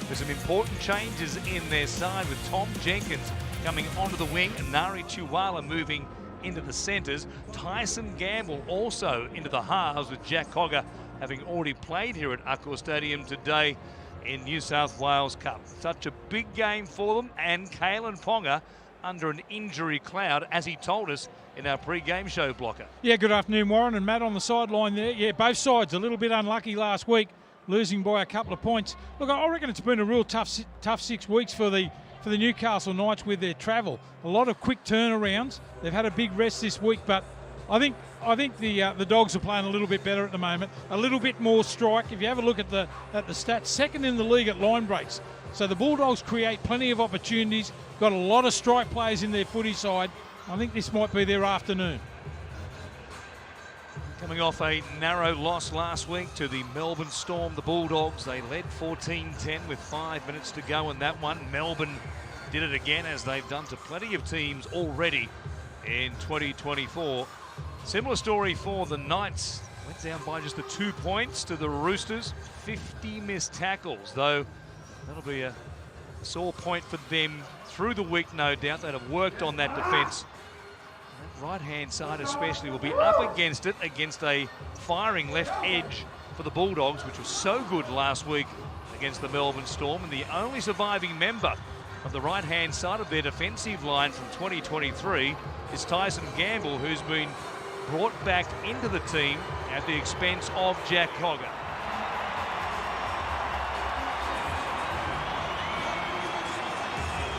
There's some important changes in their side with Tom Jenkins coming onto the wing and Nari Tuwala moving into the centres. Tyson Gamble also into the halves with Jack Cogger having already played here at Accor Stadium today in New South Wales Cup. Such a big game for them, and Kalen Ponga under an injury cloud, as he told us in our pre-game show blocker. Yeah, good afternoon, Warren and Matt on the sideline there. Yeah, both sides a little bit unlucky last week, losing by a couple of points. Look, I reckon it's been a real tough 6 weeks for the Newcastle Knights with their travel. A lot of quick turnarounds. They've had a big rest this week, but I think the Dogs are playing a little bit better at the moment. A little bit more strike. If you have a look at the stats, second in the league at line breaks. So the Bulldogs create plenty of opportunities. Got a lot of strike players in their footy side. I think this might be their afternoon. Coming off a narrow loss last week to the Melbourne Storm, the Bulldogs, they led 14-10 with 5 minutes to go in that one. Melbourne did it again, as they've done to plenty of teams already in 2024. Similar story for the Knights. Went down by just the 2 points to the Roosters. 50 missed tackles, though that'll be a sore point for them through the week, no doubt. They'd have worked on that defence. Right-hand side especially will be up against it, against a firing left edge for the Bulldogs, which was so good last week against the Melbourne Storm. And the only surviving member of the right-hand side of their defensive line from 2023 is Tyson Gamble, who's been brought back into the team at the expense of Jack Cogger.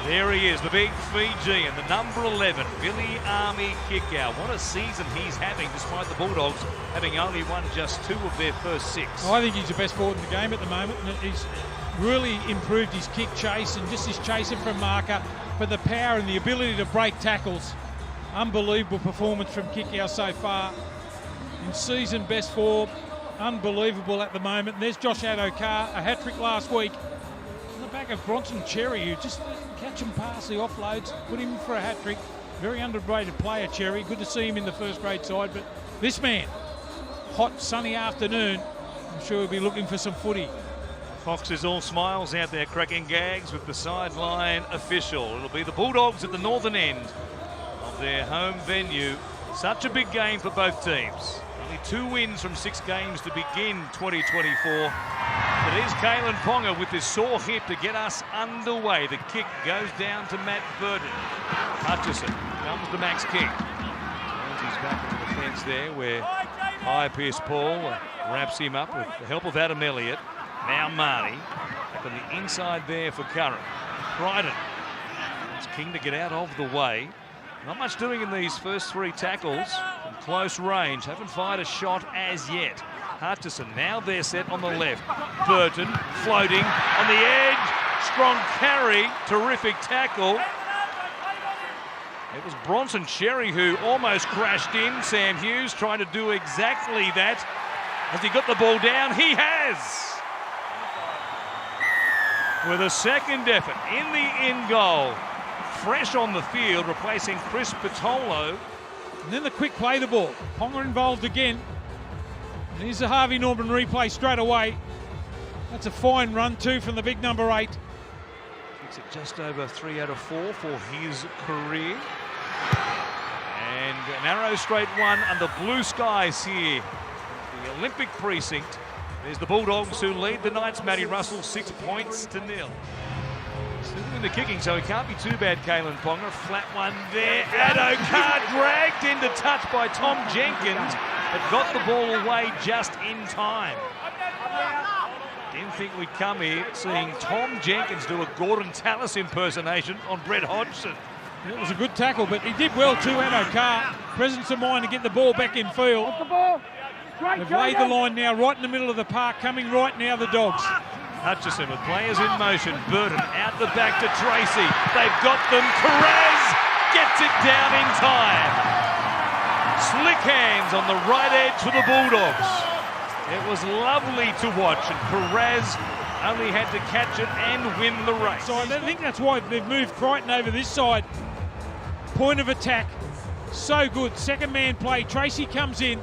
There he is, the big Fijian, the number 11, Billy Army kick-out. What a season he's having, despite the Bulldogs having only won just 2 of their first 6. I think he's the best forward in the game at the moment. And he's really improved his kick chase and just his chasing from marker. But the power and the ability to break tackles, unbelievable performance from kick-out so far. In season best form, unbelievable at the moment. And there's Josh Addo-Carr, a hat-trick last week. On the back of Bronson Cherry, who just catch and pass the offloads, put him for a hat-trick. Very underrated player, Cherry. Good to see him in the first-grade side. But this man, hot, sunny afternoon, I'm sure he'll be looking for some footy. Fox is all smiles out there, cracking gags with the sideline official. It'll be the Bulldogs at the northern end of their home venue. Such a big game for both teams. Only 2 wins from 6 games to begin 2024. But here's Kalen Ponga with this sore hip to get us underway. The kick goes down to Matt Burton. Hutchison comes to Max King. Turns his back into the fence there, where High Pierce Paul wraps him up with the help of Adam Elliott. Now Marnie up on the inside there for Curran. Crichton. It's King to get out of the way. Not much doing in these first 3 tackles from close range. Haven't fired a shot as yet. Hutchison now they're set on the left. Burton floating on the edge. Strong carry. Terrific tackle. It was Bronson Cherry who almost crashed in. Sam Hughes trying to do exactly that. Has he got the ball down? He has! With a second effort in the in goal. Fresh on the field, replacing Chris Patolo. And then the quick play the ball. Ponga involved again. And here's the Harvey Norman replay straight away. That's a fine run too from the big number 8. Kicks it just over 3 out of 4 for his career. And an arrow straight one under blue skies here. The Olympic precinct. There's the Bulldogs who lead the Knights. Matty Russell 6 points to 0. Still doing the kicking, so it can't be too bad, Kalen Ponga. Flat one there. Addo-Carr dragged into touch by Tom Jenkins, but got the ball away just in time. Didn't think we'd come here seeing Tom Jenkins do a Gordon Tallis impersonation on Brett Hodgson. It was a good tackle, but he did well too, Addo-Carr. Presence of mind to get the ball back in field. They've laid the line now right in the middle of the park, coming right now, the Dogs. Hutchison with players in motion. Burton out the back to Tracy. They've got them. Perez gets it down in time. Slick hands on the right edge for the Bulldogs. It was lovely to watch, and Perez only had to catch it and win the race. So I think that's why they've moved Crichton over this side. Point of attack. So good. Second man play. Tracy comes in.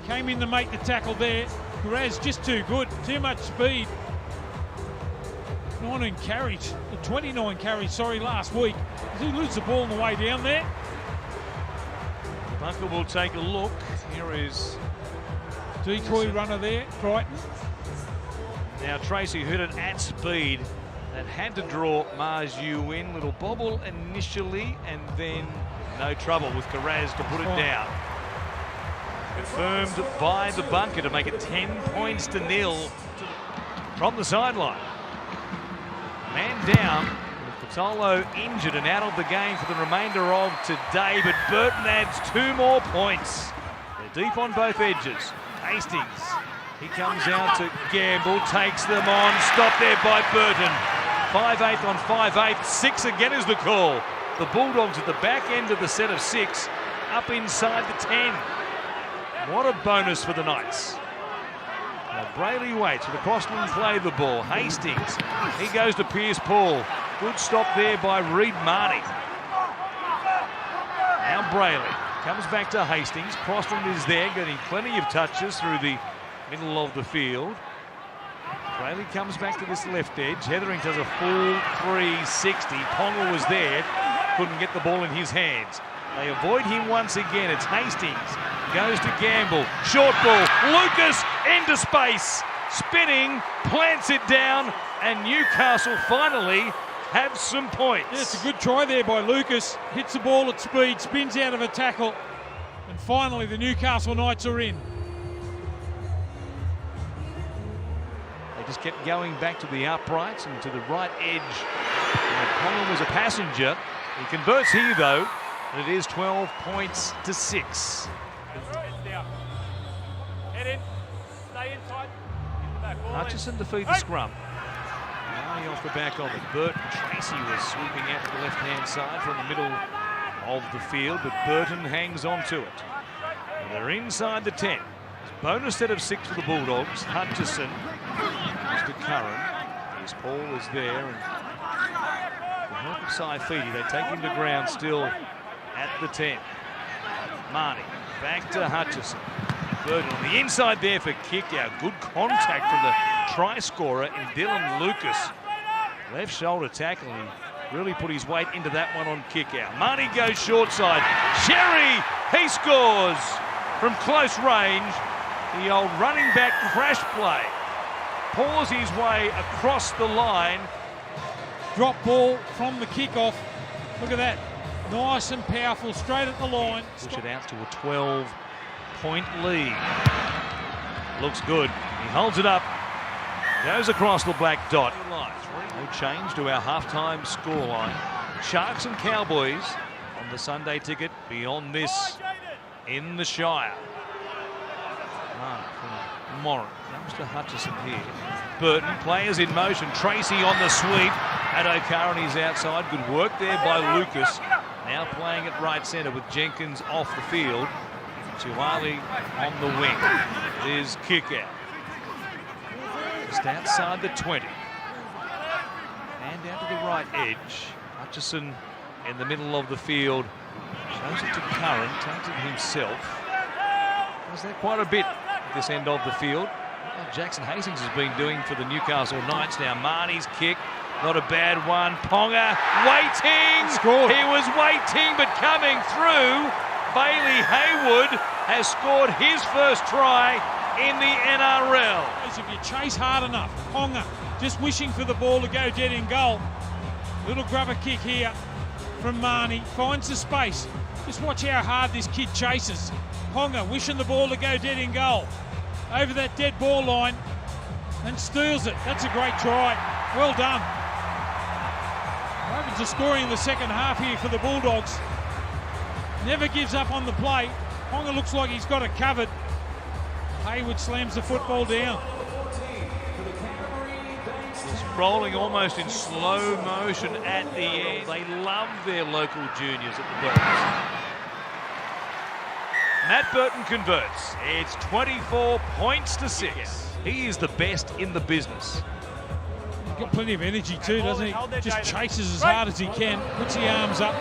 Came in to make the tackle there. Perez just too good. Too much speed. 29 carries, last week. Does he lose the ball on the way down there? Bunker will take a look. Here is decoy runner there, Crichton. Now Tracy hit it at speed and had to draw Mars Yu in. Little bobble initially and then no trouble with Carraz to put it down. Confirmed by the bunker to make it 10 points to 0 from the sideline. Man down, with Patolo injured and out of the game for the remainder of today, but Burton adds 2 more points. They're deep on both edges. Hastings, he comes out to Gamble, takes them on, stopped there by Burton. 5-8 on 5-8, 6 again is the call. The Bulldogs at the back end of the set of 6, up inside the 10. What a bonus for the Knights. Now Brayley waits with the crossman play the ball. Hastings, he goes to Pierce Paul. Good stop there by Reed Marnie. Now Brayley comes back to Hastings. Crossman is there, getting plenty of touches through the middle of the field. Brayley comes back to this left edge. Heathering does a full 360. Ponga was there, couldn't get the ball in his hands. They avoid him once again. It's Hastings. Goes to Gamble. Short ball. Lucas into space. Spinning. Plants it down. And Newcastle finally have some points. Yeah, it's a good try there by Lucas. Hits the ball at speed. Spins out of a tackle. And finally the Newcastle Knights are in. They just kept going back to the uprights and to the right edge. Collin was a passenger. He converts here though. And it is 12 points to 6. Head in. Stay inside. Hutchison to feed the scrum. Marnie off the back of it. Burton Tracy was sweeping out to the left-hand side from the middle of the field, but Burton hangs on to it. And they're inside the 10. Bonus set of 6 for the Bulldogs. Hutchison, Mr. Curran. His Paul is there, and the help of Saifidi, they take him to ground still at the 10. Marnie back to Hutchison. Burton on the inside there for kick out. Good contact from the try scorer in Dylan Lucas. Left shoulder tackle. He really put his weight into that one on kick out. Marnie goes short side. Sherry, he scores from close range. The old running back crash play. Paws his way across the line. Drop ball from the kickoff. Look at that. Nice and powerful, straight at the line. Push it out to a 12-point lead. Looks good. He holds it up. Goes across the black dot. No change to our halftime scoreline. Sharks and Cowboys on the Sunday ticket. Beyond this in the Shire. Moran comes to Hutchison here. Burton, players in motion. Tracy on the sweep. Addo-Carr on his outside. Good work there by Lucas. Now playing at right centre with Jenkins off the field. Tuali on the wing. It is kick out. Just outside the 20. And out to the right edge. Hutchison in the middle of the field. Shows it to Curran. Takes it himself. Does that quite a bit at this end of the field. Jackson Hastings has been doing for the Newcastle Knights. Now Marnie's kick. Not a bad one. Ponga waiting. Scored. He was waiting, but coming through. Bailey Haywood has scored his first try in the NRL. If you chase hard enough, Ponga just wishing for the ball to go dead in goal. Little grubber kick here from Marnie. Finds the space. Just watch how hard this kid chases. Ponga wishing the ball to go dead in goal. Over that dead ball line and steals it. That's a great try. Well done. Ravens are scoring in the second half here for the Bulldogs. Never gives up on the play. Ponga looks like he's got it covered. Haywood slams the football down. It's rolling almost in slow motion at the end. They love their local juniors at the Bulldogs. Matt Burton converts. It's 24 points to 6. He is the best in the business. He's got plenty of energy too, doesn't he? Just chases as hard as he can, puts the arms up.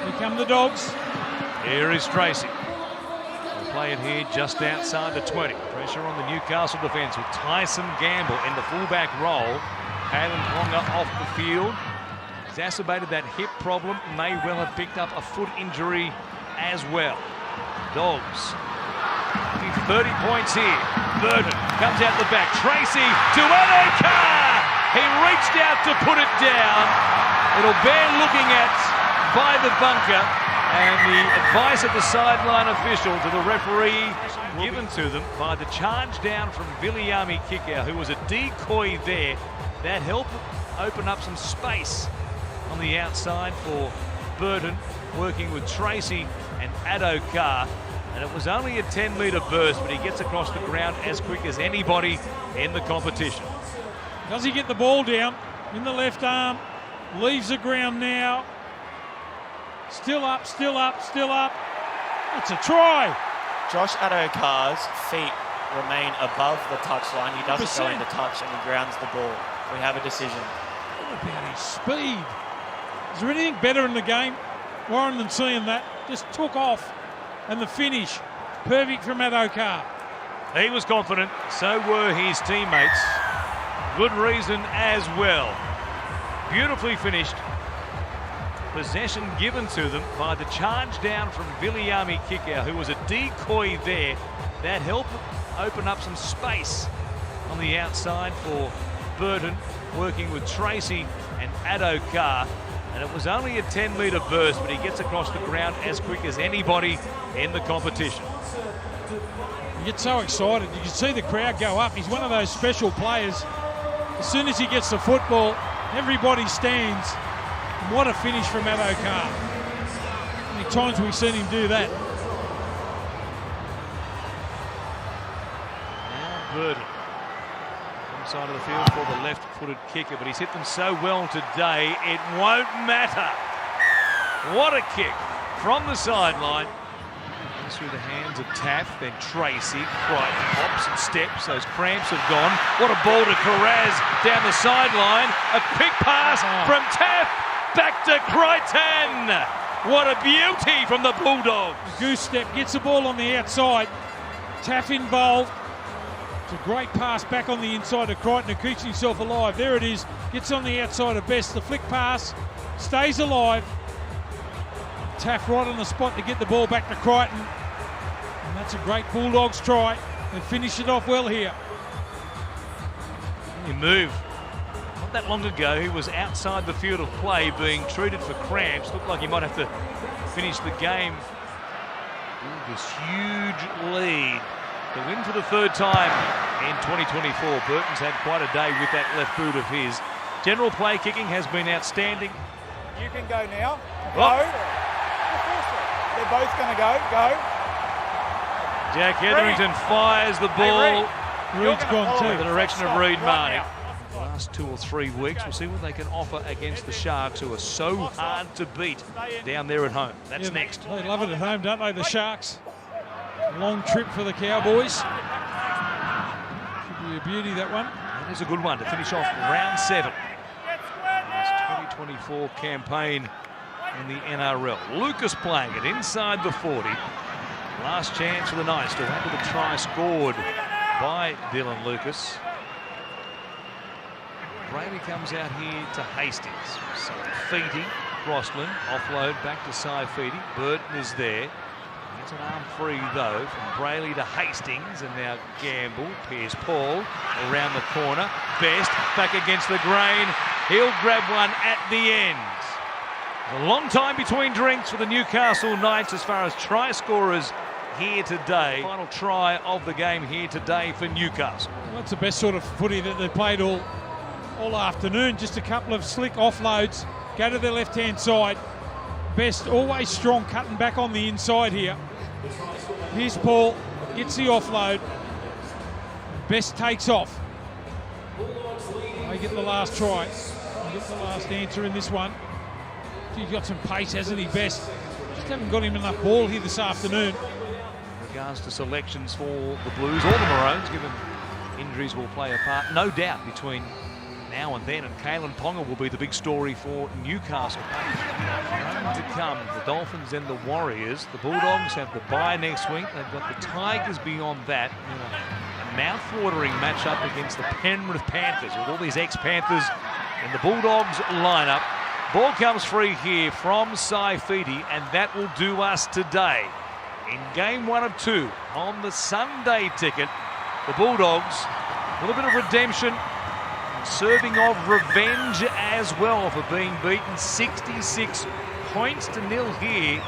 Here come the Dogs. Here is Tracy. They'll play it here just outside the 20. Pressure on the Newcastle defence with Tyson Gamble in the fullback role. Kalen Ponga off the field. Exacerbated that hip problem. May well have picked up a foot injury as well. Dogs. 30 points here. Burton comes out the back. Tracy to Addo-Carr. He reached out to put it down. It'll bear looking at by the bunker. And the advice of the sideline official to the referee given to them by the charge down from Viliami Kickoff, who was a decoy there. That helped open up some space on the outside for Burton, working with Tracy and Addo-Carr. And it was only a 10-metre burst, but he gets across the ground as quick as anybody in the competition. Does he get the ball down in the left arm? Leaves the ground now. Still up, still up, still up. It's a try. Josh Addo-Carr's feet remain above the touchline. He doesn't go 100%. into touch and he grounds the ball. We have a decision. What about his speed? Is there anything better in the game, Warren, than seeing that? Just took off. And the finish, perfect from Addo-Carr. He was confident, so were his teammates. Good reason as well. Beautifully finished. Possession given to them by the charge down from Viliami Kickoff, who was a decoy there. That helped open up some space on the outside for Burton, working with Tracy and Addo-Carr. And it was only a 10-metre burst, but he gets across the ground as quick as anybody in the competition. You get so excited. You can see the crowd go up. He's one of those special players. As soon as he gets the football, everybody stands. And what a finish from Addo-Carr. How many times we've seen him do that? Now Burton. Side of the field for the left-footed kicker, but he's hit them so well today, it won't matter. What a kick from the sideline. Goes through the hands of Taff, then Tracy. Crichton hops and steps, those cramps have gone. What a ball to Carraz down the sideline. A quick pass from Taff, back to Crichton. What a beauty from the Bulldogs. Goose step, gets the ball on the outside. Taff involved. It's a great pass back on the inside of Crichton, who keeps himself alive. There it is. Gets on the outside of Best. The flick pass. Stays alive. Taff right on the spot to get the ball back to Crichton. And that's a great Bulldogs try. They finish it off well here. He moved. Not that long ago, he was outside the field of play being treated for cramps. Looked like he might have to finish the game. Ooh, this huge lead. The win for the third time in 2024. Burton's had quite a day with that left boot of his. General play kicking has been outstanding. You can go now. Go. They're both going to go. Go. Jack Etherington fires the ball Reed's gone in the too. direction of Reed Marnie. now. The last 2 or 3 weeks, we'll see what they can offer against the Sharks, who are so hard to beat down there at home. That's Yeah, next. They love it at home, don't they, the Sharks? Long trip for the Cowboys. Should be a beauty, that one. That is a good one to finish off round 7. This 2024 campaign in the NRL. Lucas playing it inside the 40. Last chance for the Knights to add to the try scored by Dylan Lucas. Brady comes out here to Hastings. Saifiti, Crossland, offload back to Saifiti. Burton is there. It's an arm free though from Brayley to Hastings, and now Gamble, Piers Paul around the corner. Best back against the grain. He'll grab one at the end. A long time between drinks for the Newcastle Knights as far as try scorers here today. Final try of the game here today for Newcastle. Well, that's the best sort of footy that they played all afternoon. Just a couple of slick offloads. Go to the left-hand side. Best always strong, cutting back on the inside here. Here's Paul, gets the offload. Best takes off. They get the last try. They get the last answer in this one. He's got some pace, hasn't he, Best? Just haven't got him enough ball here this afternoon. In regards to selections for the Blues or the Maroons, given injuries will play a part, no doubt, between now and then, and Kalen Ponga will be the big story for Newcastle. Round to come, the Dolphins and the Warriors. The Bulldogs have the bye next week. They've got the Tigers beyond that. A mouth-watering matchup against the Penrith Panthers, with all these ex-Panthers in the Bulldogs lineup. Ball comes free here from Saifiti, and that will do us today. In game 1 of 2 on the Sunday ticket, the Bulldogs, a little bit of redemption, serving of revenge as well for being beaten 66 points to nil here